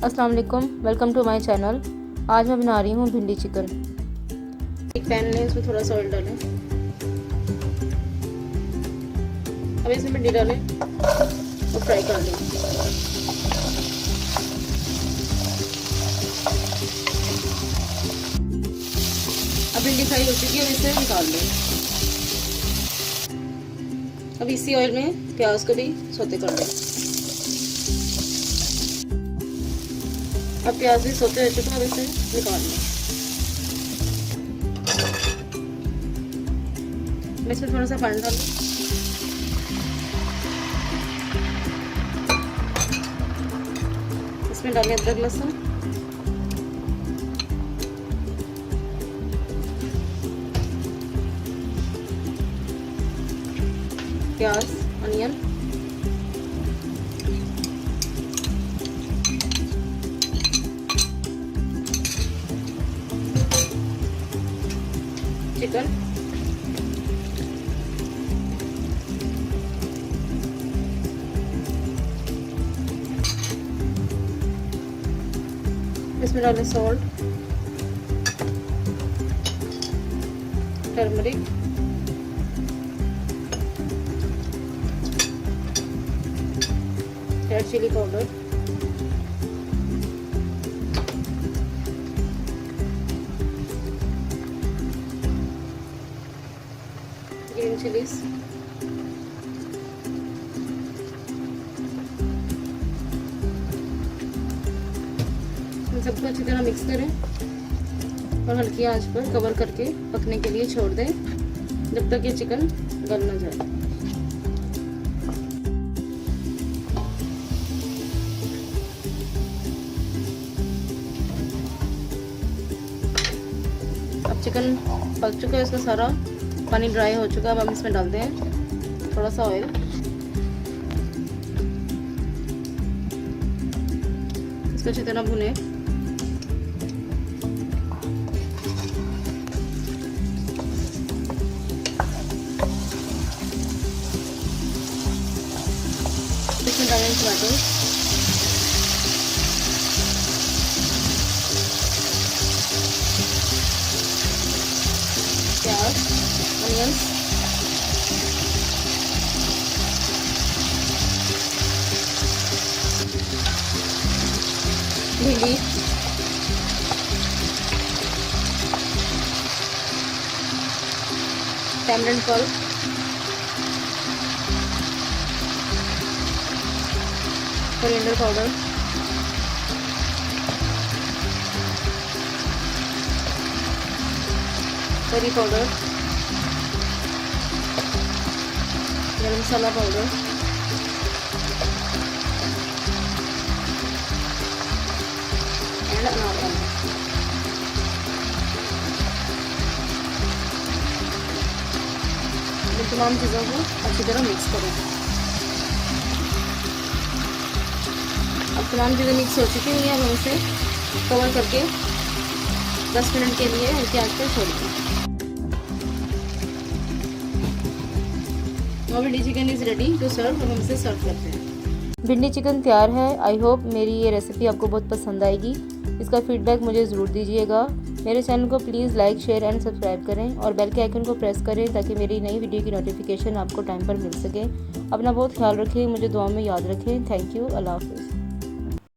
अस्सलाम वालेकुम, welcome to my channel. आज मैं बना रही हूँ भिंडी चिकन। एक पैन लें, उसमें थोड़ा सा ऑयल डालें। अब इसमें भिंडी डालें और फ्राई कर लें। अब भिंडी फ्राई हो चुकी है, अब इसे निकाल लें। अब इसी ऑयल में प्याज को भी सौते कर लें। अब प्याज भी सौते हो चुका है, अब इसे निकाल लें। मैं इसमें थोड़ा सा पानी डाल दूँ। इसमें डालें अदरक लहसुन, प्याज, अनियन, चिकन, इसमें डालें salt, turmeric, red chilli powder, green chillies, इन सबको अच्छी तरह मिक्स करें और हल्की आंच पर कवर करके पकने के लिए छोड़ दें जब तक ये चिकन गल ना जाए। अब चिकन पक चुका है, इसका सारा पानी ड्राई हो चुका है। अब हम इसमें डालते हैं थोड़ा सा ऑयल। इसको अच्छी तरह भुने। इसमें डालें टमाटो, प्याज, अनियन, भिंडी, tamarind pulp, coriander powder, curry powder, गरम मसाला पाउडर, एंड अनार पाउडर। इन तमाम चीज़ों को अच्छी तरह मिक्स करें। अब तमाम चीज़ें मिक्स हो चुकी हैं। अब हम इसे कवर करके 10 मिनट के लिए हल्की आंच पर छोड़ दें। Bhindi chicken is ready to serve. अब हम इसे सर्व करते हैं। भिंडी चिकन तैयार है। आई होप मेरी ये रेसिपी आपको बहुत पसंद आएगी। इसका फीडबैक मुझे ज़रूर दीजिएगा। मेरे चैनल को please like, share and subscribe करें और बेल के आइकन को प्रेस करें ताकि मेरी नई वीडियो की नोटिफिकेशन आपको टाइम पर मिल सके। अपना बहुत ख्याल रखें, मुझे दुआ में याद रखें। Thank you. अल्लाह हाफ़िज़।